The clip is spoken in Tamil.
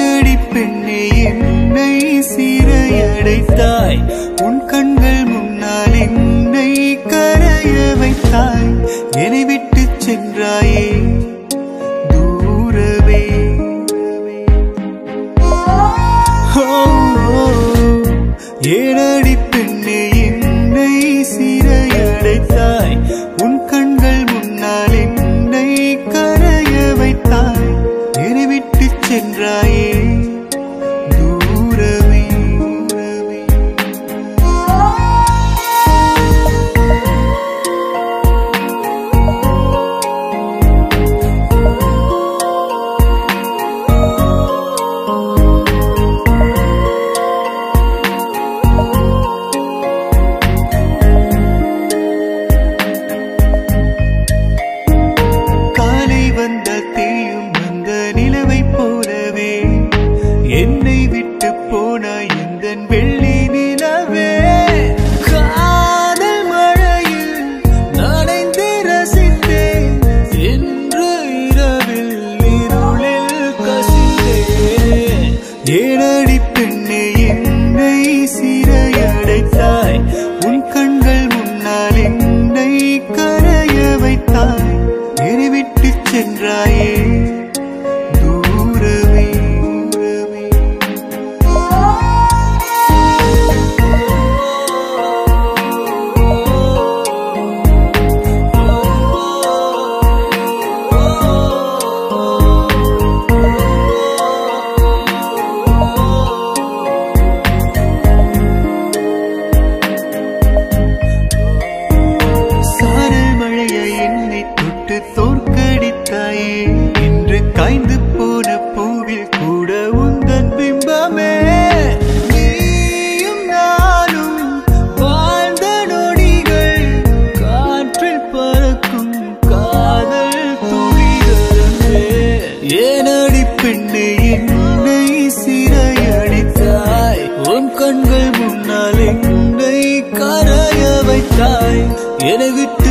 ஏனடி பெண்ணே என்னை சிறையடைத்தாய் உன் கண்கள் முன்னால் என்னை கரைய வைத்தாய் என்னை விட்டு சென்றாயே தூரவே ஏனடி பெண்ணே என்னை சிறையடைத்தாய் உன் கண்கள் முன்னால் என்னை கரைய வைத்தாய் என்னை விட்டு சென்றாயே தூரவே என்னை விட்டு போனாய் எந்தன் வெள்ளி நிலவே காதல் மழையில் நனைந்து ரசித்தேன் என்று இரவில் இருளில் கசிந்தேன் ஏனடி பெண்ணே என்னை சிறையடைத்தாய் உன் கண்கள் முன்னால் என்னை கரைய வைத்தாய் என்னை விட்டு சென்றாயே தோற்கடித்தாயே இன்று காய்ந்து போன பூவில் கூட உந்தன் பிம்பமே நீயும் நானும் வாழ்ந்த நொடிகள் காற்றில் பறக்கும் காதல் துளிகளே ஏனடி பெண்ணே என்னை சிறையடைத்தாய் உன் கண்கள் முன்னால் என்னை கரைய வைத்தாய் என்னை விட்டு